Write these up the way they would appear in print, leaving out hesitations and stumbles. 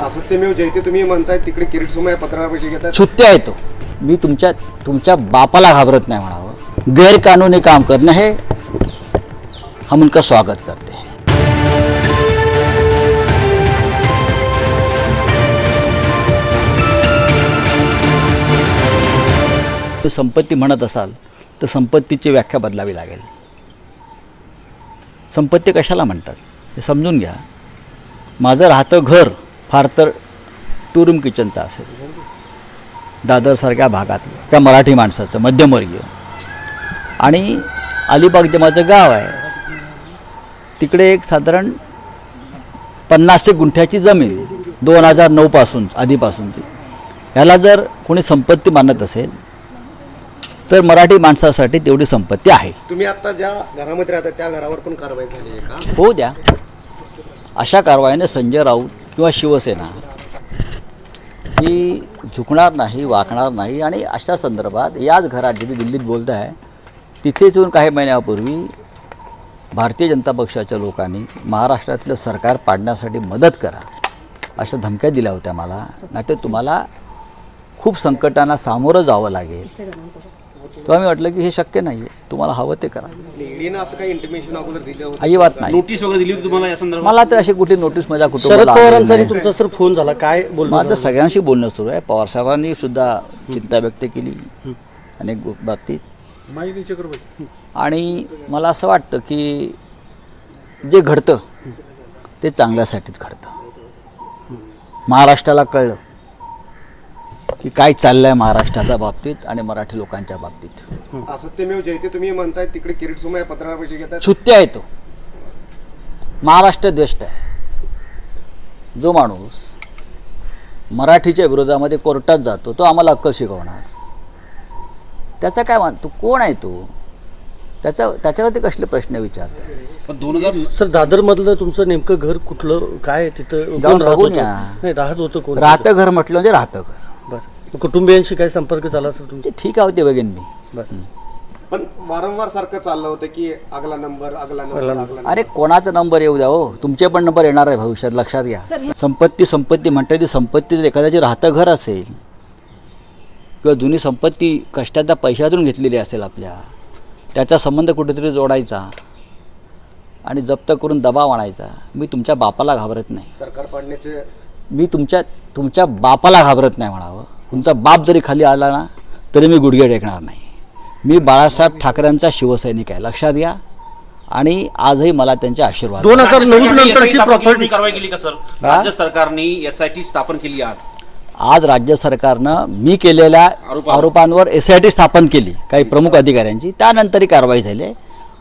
असत्यमेव जयते तुम्ही म्हणताय, तिकडे किरीट सोमय्या पत्राला पैसे घेतात. छुत्ते आहे तो. मी तुमच्या बापाला घाबरत नाही म्हणावं. गैरकानूनी काम करणं हे हम उनका स्वागत करते हैं. संपत्ती म्हणत असाल तर संपत्तीची व्याख्या बदलावी लागेल. संपत्ती कशाला म्हणतात हे समजून घ्या. माझं राहतं घर फार तर 2 रूम किचनचं असेल, दादरसारख्या भागातलं त्या मराठी माणसाचं मध्यमवर्गीय, आणि अलिबाग जे माझं गाव आहे तिकडे एक साधारण 50 गुंठ्याची जमीन 2009 पासून आधीपासूनची. ह्याला जर कोणी संपत्ती मानत असेल तर मराठी माणसासाठी तेवढी संपत्ती आहे. तुम्ही आता ज्या घरामध्ये राहता त्या घरावर पण कारवाई झाली आहे का? हो द्या. अशा कारवाईने संजय राऊत किंवा शिवसेना ही झुकणार नाही, वाकणार नाही. आणि अशा संदर्भात याच घरात जिथे दिल्लीत बोलत आहे तिथेच येऊन काही महिन्यापूर्वी भारतीय जनता पक्षाच्या लोकांनी महाराष्ट्रातलं सरकार पाडण्यासाठी मदत करा अशा धमक्या दिल्या होत्या मला. नाहीतर तुम्हाला खूप संकटांना सामोरं जावं लागेल. तेव्हा मी म्हटलं की हे शक्य नाही आहे, तुम्हाला हवं ते करा. ईडीनं असं काही इंटिमेशन अगोदर दिलं होतं? अजिबात नाही. नोटीस वगैरे दिली होती तुम्हाला या संदर्भात? मला तर अशी कुठली नोटीस माझ्या शरद कुटुंबाला पवारांचा आलेली आणि नाही. तुमचा सर फोन झाला, काय बोलणं माझं झालं? सगळ्यांशी बोलणं सुरू आहे. पवार साहेबांनी सुद्धा चिंता व्यक्त केली अनेक बाबतीत. आणि मला असं वाटतं की जे घडतं ते चांगल्यासाठीच घडतं. महाराष्ट्राला कळलं की काय चाललंय महाराष्ट्राच्या बाबतीत आणि मराठी लोकांच्या बाबतीत. असत्यमेव जयते तुम्ही म्हणताय, तिकडे किरीट सोमय्या पत्राला पैसे घेतात. छुत्ते आहे तो. महाराष्ट्र द्वेष्ट आहे. जो माणूस मराठीच्या विरोधामध्ये कोर्टात जातो तो आम्हाला अक्कल शिकवणार. त्याचा काय तो कोण आहे तो? त्याच्यावरती कसले प्रश्न विचारतात? पण 2000 सर दादरमधलं तुमचं नेमकं घर कुठलं, काय तिथं जाऊन कोण राहत बघून होतं? या. नाही, राहत होतं कोण? राहतं घर म्हटलं म्हणजे राहतं घर. बरं. कुटुंबियांशी काय संपर्क झाला सर तुमचा? ते ठीक आहे ते बघेन मी. बरं. पण वारंवार सारखं चाललं होतं की अगला नंबर अगला नंबर. अरे कोणाचा नंबर येऊ द्या हो, तुमचे पण नंबर येणार आहे भविष्यात, लक्षात घ्या. संपत्ती म्हणते ती संपत्ती जर एखाद्याची राहतं घर असेल किंवा जुनी संपत्ती कष्टाच्या पैशातून घेतलेली असेल आपल्या, त्याचा संबंध कुठेतरी जोडायचा आणि जप्त करून दबाव आणायचा. मी तुमच्या बापाला घाबरत नाही. सरकार पाडण्याचे मी तुमच्या बापाला घाबरत नाही म्हणावं. तुमचा बाप जरी खाली आला ना तरी मी गुडघे टेकणार नाही. मी बाळासाहेब ठाकरेंचा शिवसैनिक आहे, लक्षात घ्या. आणि आजही मला त्यांचे आशीर्वाद. 2009 नंतरची प्रॉपर्टी कारवाई केली का सर? राज्य सरकारने SIT स्थापन केली आज राज्य सरकारनं मी केलेल्या आरोपांवर SIT स्थापन केली काही प्रमुख अधिकाऱ्यांची. त्यानंतर ही कारवाई झाली.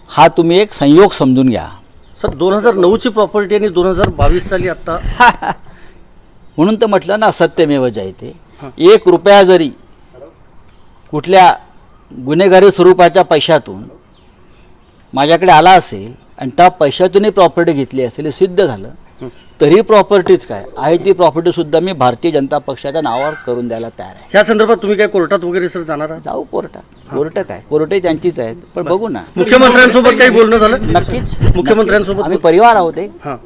हा तुम्ही एक संयोग समजून घ्या. सर 2009ची प्रॉपर्टी आणि 2022 साली आता म्हणून तर म्हटलं ना सत्यमेव जयते. 1 रुपया जरी कुठल्या गुन्हेगारी स्वरूपाच्या पैशातून माझ्याकडे आला असेल आणि त्या पैशातूनही प्रॉपर्टी घेतली असेल, हे सिद्ध झालं, तरी प्रॉपर्टीच काय आहे ती प्रॉपर्टी सुद्धा मी भारतीय जनता पक्षाच्या नावावर करून द्यायला तयार आहे. ह्या संदर्भात तुम्ही काय कोर्टात वगैरे सर जाणार आहात? जाऊ कोर्टात. कोर्ट काय, कोर्टही त्यांचीच आहेत, पण बघू ना. मुख्यमंत्र्यांसोबत काही बोलणं झालं? नक्कीच. मुख्यमंत्र्यांसोबत आम्ही परिवार आहोत. हां.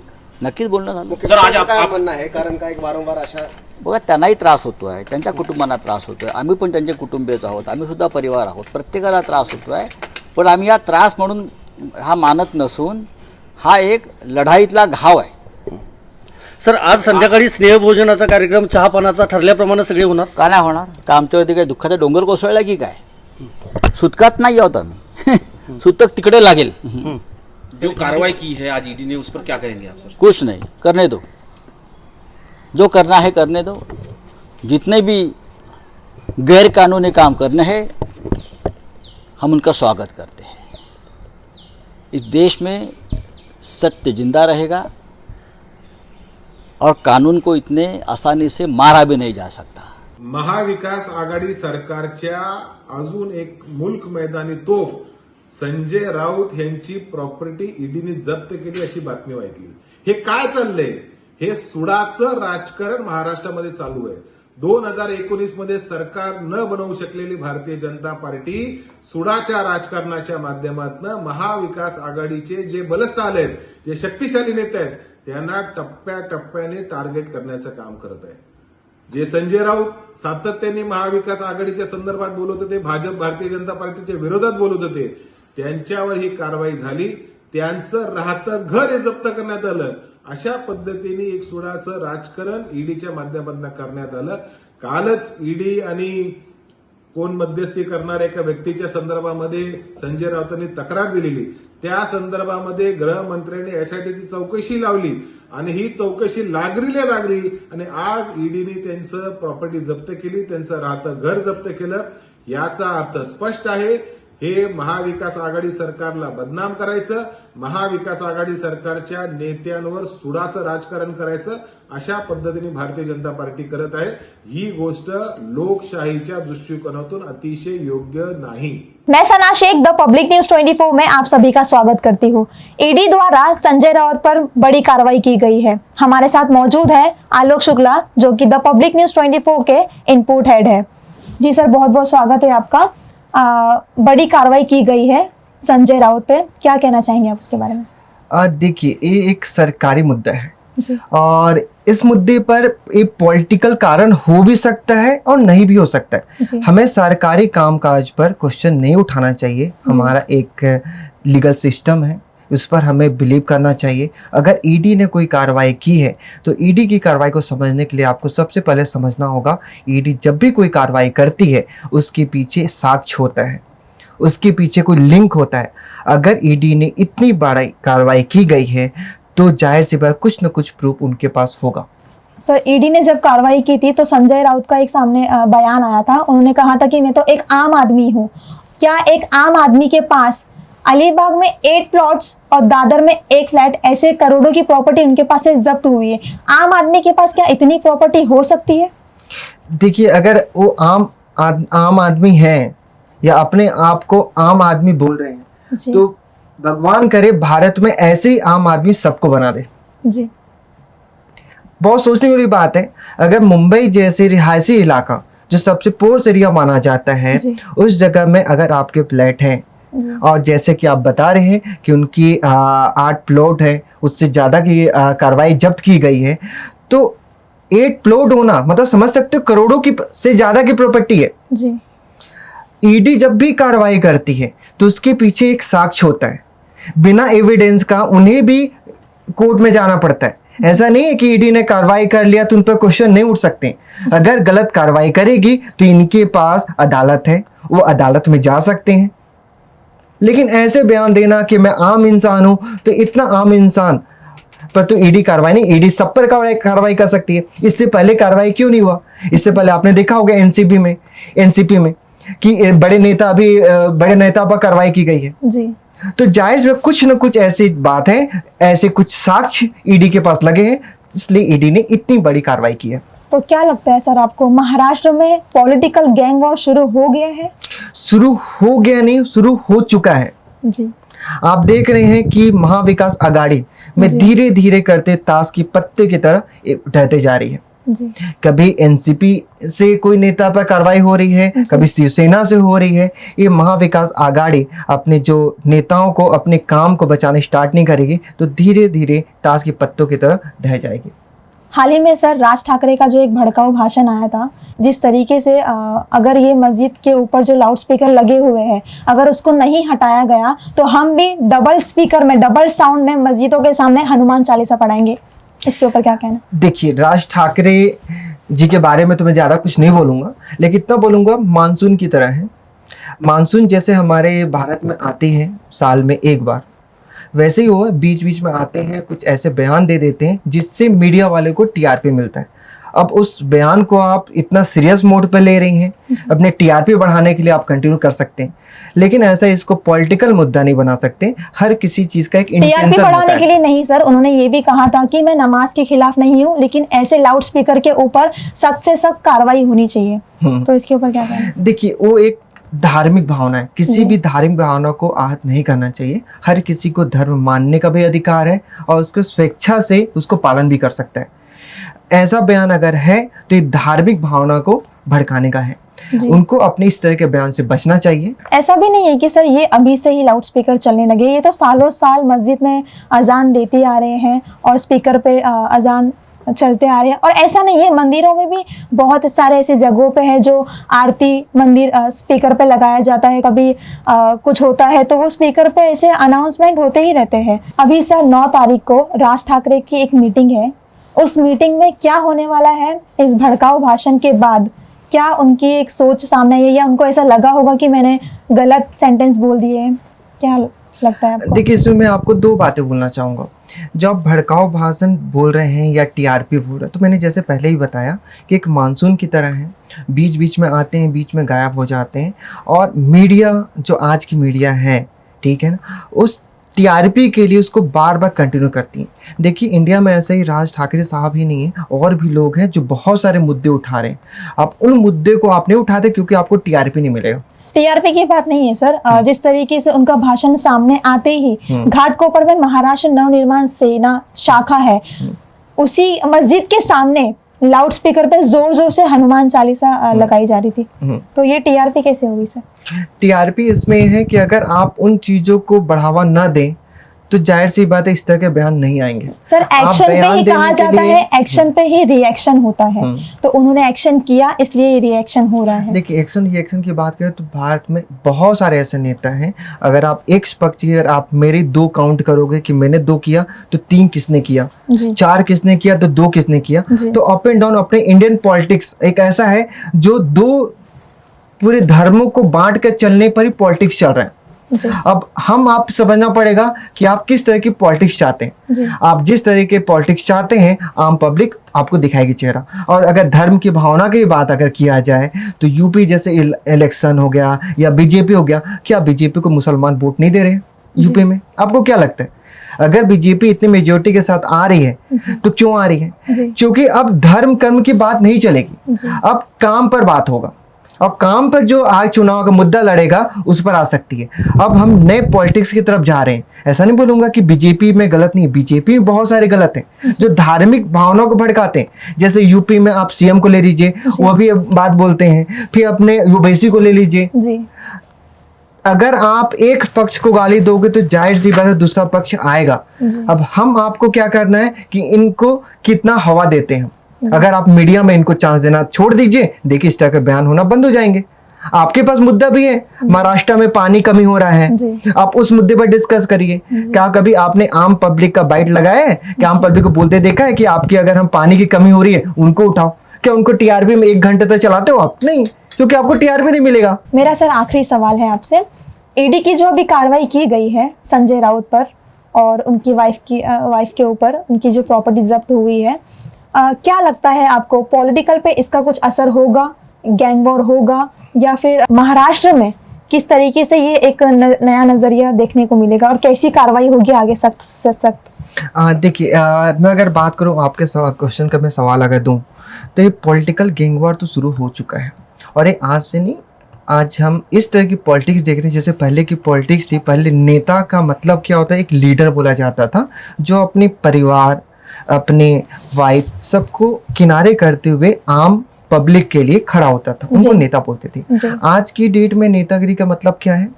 नक्कीच बोलणं झालं. मुख्यमंत्र्यांचं काय म्हणणं आहे? कारण काय वारंवार अशा बघा त्यांनाही त्रास होतो आहे, त्यांच्या कुटुंबांना त्रास होतो आहे. आम्ही पण त्यांचे कुटुंबीयच आहोत, आम्ही सुद्धा परिवार आहोत. प्रत्येकाला त्रास होतो आहे. पण आम्ही हा त्रास म्हणून हा मानत नसून हा एक लढाईतला घाव आहे. सर आज संध्याकाळी स्नेहभोजनाचा कार्यक्रम चहापानाचा ठरल्याप्रमाणे सगळे होणार? का नाही होणार? का आमच्यावरती काय दुःखाचा डोंगर कोसळला की काय? सुतकात नाही आहोत आम्ही. सुतक तिकडे लागेल. जो कार्रवाई की है आज ईडी ने, उस पर क्या करेंगे आप सर? कुछ नहीं, करने दो. जो करना है करने दो. जितने भी गैरकानूनी काम करने हैं हम उनका स्वागत करते हैं. इस देश में सत्य जिंदा रहेगा और कानून को इतने आसानी से मारा भी नहीं जा सकता. महाविकास आघाडी सरकारच्या अजून एक मुल्क मैदानी तोफ संजय राऊत यांची प्रॉपर्टी ईडीने जप्त केली अशी बातमी ऐकली. हे काय चाललंय? हे सुडाचं राजकारण महाराष्ट्रामध्ये चालू आहे. 2019 मध्ये सरकार न बनवू शकलेली भारतीय जनता पार्टी सुडाच्या राजकारणाच्या माध्यमातून महाविकास आघाडीचे जे बलस्थान आहेत, जे शक्तिशाली नेते आहेत त्यांना टप्प्याटप्प्याने टार्गेट करण्याचं काम करत आहे. जे संजय राऊत सातत्याने महाविकास आघाडीच्या संदर्भात बोलत होते, भाजप भारतीय जनता पार्टीच्या विरोधात बोलत होते, त्यांच्यावर ही कारवाई झाली. त्यांचं राहतं घर हे जप्त करण्यात आलं. अशा पद्धतीने एक सुडाचं राजकारण ईडीच्या माध्यमातून करण्यात आलं. कालच ईडी आणि कोण मध्यस्थी करणाऱ्या एका व्यक्तीच्या संदर्भामध्ये संजय राऊतांनी तक्रार दिलेली. त्या संदर्भामध्ये गृहमंत्र्यांनी एसआयटीची चौकशी लावली आणि ही चौकशी लागली आणि आज ईडीने त्यांचं प्रॉपर्टी जप्त केली, त्यांचं राहतं घर जप्त केलं. याचा अर्थ स्पष्ट आहे, हे महाविकास आघाडी सरकारला बदनाम करायचं, महाविकास आघाडी सरकारच्या नेत्यांवर सुडाचं राजकारण करायचं, अशा पद्धतीने भारतीय जनता पार्टी करत आहे. ही गोष्ट लोकशाहीच्या दृष्टिकोनातून अतिशय योग्य नाही. मैं सना शेख द पब्लिक न्यूज 24 में आप सभी का स्वागत करती हूँ. ईडी द्वारा संजय राउत पर बड़ी कार्रवाई की गई है. हमारे साथ मौजूद है आलोक शुक्ला, जो कि द पब्लिक न्यूज 24 के इनपुट हेड है. जी सर, बहुत बहुत स्वागत है आपका. बड़ी कार्रवाई की गई है संजय राउत पे, क्या कहना चाहेंगे आप उसके बारे में? देखिए, ये एक सरकारी मुद्दा है जी. और इस मुद्दे पर एक पॉलिटिकल कारण हो भी सकता है और नहीं भी हो सकता है. जी. हमें सरकारी कामकाज पर क्वेश्चन नहीं उठाना चाहिए. हमारा एक लीगल सिस्टम है, उस पर हमें बिलीव करना चाहिए. अगर ईडी ने कोई कार्रवाई की है तो ईडी की कार्रवाई को समझने के लिए आपको सबसे पहले समझना होगा, ईडी जब भी कोई कार्रवाई करती है उसके पीछे साक्ष्य होता है, उसके पीछे कोई लिंक होता है. अगर ईडी ने इतनी बड़ी कार्रवाई की गई है तो जाहिर सी बात कुछ न कुछ प्रूफ उनके पास होगा. सर, ईडी ने जब कार्रवाई की थी तो संजय राउत का एक सामने बयान आया था. उन्होंने कहा था कि मैं तो एक आम आदमी हूँ. क्या एक आम आदमी के पास अलीबाग में 8 प्लॉट्स और दादर में 1 फ्लैट, ऐसे करोड़ों की प्रॉपर्टी उनके पास से जब्त हुई है, आम आदमी के पास क्या इतनी प्रॉपर्टी हो सकती है? देखिए, अगर वो आम आदमी है या अपने आप को आम आदमी बोल रहे हैं जी. तो भगवान करे भारत में ऐसे ही आम आदमी सबको बना दे. जी. बहुत सोचने वाली बात है. अगर मुंबई जैसे रिहायशी इलाका जो सबसे पोर्स एरिया माना जाता है, जी. उस जगह में अगर आपके फ्लैट हैं जी. और जैसे कि आप बता रहे हैं कि उनकी 8 प्लॉट है, उससे ज़्यादा की कार्रवाई जब्त की गई है, तो 8 प्लॉट होना मतलब समझ सकते हो करोड़ों की से ज़्यादा की प्रॉपर्टी है. जी. ईडी जब भी कार्रवाई करती है तो उसके पीछे एक साक्ष्य होता है. बिना एविडेंस का उन्हें भी कोर्ट में जाना पड़ता है. ऐसा नहीं है कि ईडी ने कार्रवाई कर लिया तो उन पर क्वेश्चन नहीं उठ सकते. अगर गलत कार्रवाई करेगी तो इनके पास अदालत है, वो अदालत में जा सकते हैं. लेकिन ऐसे बयान देना कि मैं आम इंसान हूं, तो इतना आम इंसान पर तो ईडी कार्रवाई नहीं, ईडी सब पर कार्रवाई कर सकती है. इससे पहले कार्रवाई क्यों नहीं हुआ? इससे पहले आपने देखा होगा एनसीपी में कि बड़े नेता पर कार्रवाई की गई है. जी. तो जायज में कुछ न कुछ ऐसी बात है, ऐसे कुछ साक्ष्य ईडी के पास लगे हैं, इसलिए ईडी ने इतनी बड़ी कार्रवाई की है. तो क्या लगता है सर आपको, महाराष्ट्र में पॉलिटिकल गैंग वॉर शुरू हो गया है? शुरू हो गया नहीं, शुरू हो चुका है. जी. आप देख रहे हैं कि महाविकास आघाड़ी में धीरे धीरे करते ताश की पत्ते की तरह ढहते जा रही है. जी. कभी एनसीपी से कोई नेता पर कार्रवाई हो रही है, कभी शिवसेना से हो रही है. ये महाविकास आघाड़ी अपने जो नेताओं को अपने काम को बचाने स्टार्ट नहीं करेगी तो धीरे धीरे ताश की पत्तों की तरह ढह जाएगी. हाल ही में सर राज ठाकरे का जो एक भड़काऊ भाषण आया था, जिस तरीके से अगर ये मस्जिद के ऊपर जो लाउड स्पीकर लगे हुए हैं, अगर उसको नहीं हटाया गया तो हम भी डबल स्पीकर में, डबल साउंड में मस्जिदों के सामने हनुमान चालीसा पढ़ाएंगे. इसके ऊपर क्या कहना? देखिए, राज ठाकरे जी के बारे में तो मैं ज़्यादा कुछ नहीं बोलूँगा, लेकिन इतना बोलूँगा मानसून की तरह है. मानसून जैसे हमारे भारत में आती है साल में एक बार, वैसे ही वो बीच बीच में आते हैं, कुछ ऐसे बयान दे देते हैं जिससे मीडिया वाले को टीआरपी मिलता है. अब उस बयान को आप इतना सीरियस मोड पे ले रही हैं, अपने टीआरपी बढ़ाने के लिए आप कंटिन्यू कर सकते हैं, लेकिन ऐसा इसको पॉलिटिकल मुद्दा नहीं बना सकते. हर किसी चीज का एक टीआरपी इंटेंशन बढ़ाने होता के है. लिए नहीं सर, उन्होंने ये भी कहा था कि मैं नमाज के खिलाफ नहीं हूँ, लेकिन ऐसे लाउड स्पीकर के ऊपर सख्त से सख्त कार्रवाई होनी चाहिए. तो इसके ऊपर क्या कहना? देखिए, वो एक धार्मिक भावना है, किसी भी धार्मिक भावना को आहत नहीं करना चाहिए. हर किसी को धर्म मानने का भी अधिकार है और उसको स्वेच्छा से उसको पालन भी कर सकता है. ऐसा बयान अगर है तो ये धार्मिक भावना को भड़काने का है। जी। उनको अपने इस तरह के बयान से बचना चाहिए। ऐसा भी नहीं है कि सर ये अभी से ही लाउड स्पीकर चलने लगे, ये तो सालों साल मस्जिद में अजान देते आ रहे हैं और स्पीकर पे अजान चलते आ रहे हैं। और ऐसा नहीं है, मंदिरों में भी बहुत सारे ऐसे जगहों पे है जो आरती मंदिर स्पीकर पे लगाया जाता है, कभी कुछ होता है तो वो स्पीकर पे ऐसे अनाउंसमेंट होते ही रहते हैं। अभी सर 9 तारीख को राज ठाकरे की एक मीटिंग है, उस मीटिंग में क्या होने वाला है, इस भड़काऊ भाषण के बाद क्या उनकी एक सोच सामने आई है या उनको ऐसा लगा होगा कि मैंने गलत सेंटेंस बोल दिए, क्या लगता है आपको? देखिए, इसमें मैं आपको 2 बातें बोलना चाहूँगा। जब आप भड़काऊ भाषण बोल रहे हैं या टीआरपी बोल रहे हैं, तो मैंने जैसे पहले ही बताया कि एक मानसून की तरह है, बीच बीच में आते हैं, बीच में गायब हो जाते हैं। और मीडिया जो आज की मीडिया है, ठीक है ना, उस टीआरपी के लिए उसको बार बार कंटिन्यू करती है। देखिए, इंडिया में ऐसे ही राज ठाकरे साहब ही नहीं है, और भी लोग हैं जो बहुत सारे मुद्दे उठा रहे हैं। आप उन मुद्दे को आप नहीं उठाते क्योंकि आपको टीआरपी नहीं मिलेगा। टीआरपी की बात नहीं है सर, जिस तरीके से उनका भाषण सामने आते ही घाटकोपर में महाराष्ट्र नवनिर्माण सेना शाखा है, उसी मस्जिद के सामने लाउड स्पीकर पे जोर जोर से हनुमान चालीसा लगाई जा रही थी, तो ये टीआरपी कैसे होगी सर? टीआरपी इसमें है कि अगर आप उन चीजों को बढ़ावा न दें तो जाहिर सी बात है इस तरह के बयान नहीं आएंगे। सर आप एक्शन पे बयान ही देने कहा के जाता लिए- है, एक्शन पे ही रिएक्शन होता है, तो उन्होंने एक्शन किया इसलिए ये रिएक्शन हो रहा है। देखिए, एक्शन की बात करें तो भारत में बहुत सारे ऐसे नेता हैं। अगर आप एक पक्ष की, अगर आप मेरी 2 काउंट करोगे कि मैंने 2 किया तो 3 किसने किया, जी 4 किसने किया तो 2 किसने किया। जी। तो अप एंड डाउन अपने इंडियन पॉलिटिक्स एक ऐसा है जो 2 पूरे धर्मों को बांट कर चलने पर ही पॉलिटिक्स चल रहा है। जी अब हम आप समझना पड़ेगा कि आप किस तरह की पॉलिटिक्स चाहते हैं। जी आप जिस तरह के पॉलिटिक्स चाहते हैं, आम पब्लिक आपको दिखाएगी चेहरा। और अगर धर्म की भावना की बात अगर किया जाए तो यूपी जैसे इलेक्शन हो गया या बीजेपी हो गया, क्या बीजेपी को मुसलमान वोट नहीं दे रहे हैं यूपी में? आपको क्या लगता है? अगर बीजेपी इतनी मेजोरिटी के साथ आ रही है तो क्यों आ रही है? जी क्योंकि अब धर्म कर्म की बात नहीं चलेगी, जी अब काम पर बात होगा। अब काम पर जो आज चुनाव का मुद्दा लड़ेगा उस पर आ सकती है। अब हम नए पॉलिटिक्स की तरफ जा रहे हैं। ऐसा नहीं बोलूंगा कि बीजेपी में गलत नहीं है, बीजेपी में बहुत सारे गलत हैं जो धार्मिक भावनाओं को भड़काते हैं। जैसे यूपी में आप सीएम को ले लीजिए, वो भी बात बोलते हैं। फिर अपने ओवैसी को ले लीजिए, जी अगर आप एक पक्ष को गाली दोगे तो जाहिर सी बात है दूसरा पक्ष आएगा। जी। अब हम आपको क्या करना है कि इनको कितना हवा देते हैं। अगर आप मीडिया में इनको चांस देना छोड़ दीजिए, देखिए इस तरह के बयान होना बंद हो जाएंगे। आपके पास मुद्दा भी है, महाराष्ट्र में पानी कमी हो रहा है, जी। आप उस मुद्दे पर डिस्कस करिए। क्या कभी आपने आम पब्लिक का बाइट लगाया है कि आम पब्लिक को बोलते देखा है कि आपकी अगर हम पानी की कमी हो रही है उनको उठाओ? क्या उनको टीआरपी में 1 घंटे तक चलाते हो आप? नहीं, क्योंकि आपको टीआरपी नहीं मिलेगा। मेरा सर आखिरी सवाल है आपसे, ईडी की जो अभी कार्रवाई की गई है संजय राउत पर और उनकी वाइफ के ऊपर, उनकी जो प्रॉपर्टी जब्त हुई है, क्या लगता है आपको पॉलिटिकल पे इसका कुछ असर होगा, गैंग वॉर होगा, या फिर महाराष्ट्र में किस तरीके से ये एक नया नजरिया देखने को मिलेगा और कैसी कार्रवाई होगी आगे सख्त से सख्त? देखिए, मैं अगर बात करूं आपके क्वेश्चन का मैं सवाल अगर दूं तो ये पॉलिटिकल गैंग वॉर तो शुरू हो चुका है। और ये आज से नहीं, आज हम इस तरह की पॉलिटिक्स देख रहे हैं जैसे पहले की पॉलिटिक्स थी। पहले नेता का मतलब क्या होता है, एक लीडर बोला जाता था जो अपने परिवार, अपने वाइफ सबको किनारे करते हुए आम पब्लिक के लिए खड़ा होता था, उनको जी। नेता बोलते थे। जी। आज की डेट में नेतागिरी का मतलब क्या है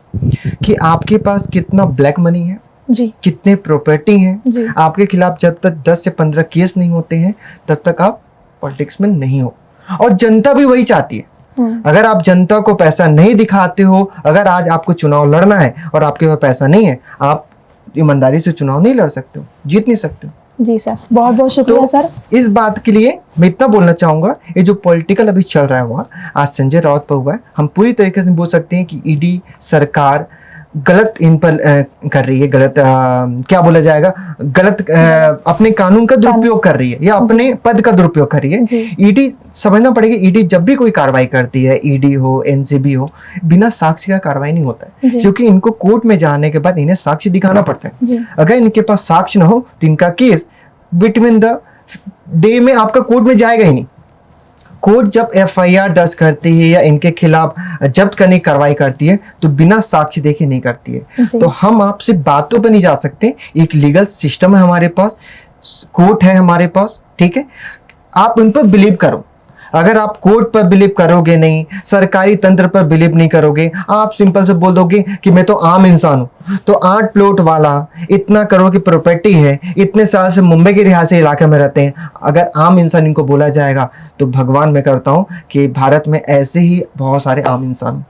कि आपके पास कितना ब्लैक मनी है, जी कितने प्रॉपर्टी हैं, जी आपके खिलाफ जब तक 10 से 15 केस नहीं होते हैं तब तक आप पॉलिटिक्स में नहीं हो। और जनता भी वही चाहती है। अगर आप जनता को पैसा नहीं दिखाते हो, अगर आज आपको चुनाव लड़ना है और आपके पास पैसा नहीं है, आप ईमानदारी से चुनाव नहीं लड़ सकते हो, जीत नहीं सकते हो। जी सर, बहुत बहुत शुक्रिया तो सर। इस बात के लिए मैं इतना बोलना चाहूंगा, ये जो पॉलिटिकल अभी चल रहा है वहाँ आज संजय राउत पर हुआ है, हम पूरी तरीके से बोल सकते हैं कि ईडी सरकार गलत इन पर कर रही है, गलत क्या बोला जाएगा, गलत अपने कानून का दुरुपयोग कर रही है या अपने पद का दुरुपयोग कर रही है। ईडी समझना पड़ेगा, ईडी जब भी कोई कार्रवाई करती है, ईडी हो, एनसीबी हो, बिना साक्ष्य का कार्रवाई नहीं होता है, क्योंकि इनको कोर्ट में जाने के बाद इन्हें साक्ष्य दिखाना पड़ता है। अगर इनके पास साक्ष्य ना हो तो इनका केस बिटवीन द डे में आपका कोर्ट में जाएगा ही नहीं। कोर्ट जब एफआईआर दर्ज करती है या इनके खिलाफ जब्त करने की कार्रवाई करती है तो बिना साक्ष्य देखे नहीं करती है। तो हम आपसे बातों पर नहीं जा सकते, एक लीगल सिस्टम है हमारे पास, कोर्ट है हमारे पास, ठीक है, आप उन पर बिलीव करो। अगर आप कोर्ट पर बिलीव करोगे नहीं, सरकारी तंत्र पर बिलीव नहीं करोगे, आप सिंपल से बोल दोगे कि मैं तो आम इंसान हूं। तो 8 प्लॉट वाला, इतना करोड़ की प्रॉपर्टी है, इतने साल से मुंबई के रिहायशी इलाके में रहते हैं, अगर आम इंसान इनको बोला जाएगा तो भगवान मैं करता हूं कि भारत में ऐसे ही बहुत सारे आम इंसान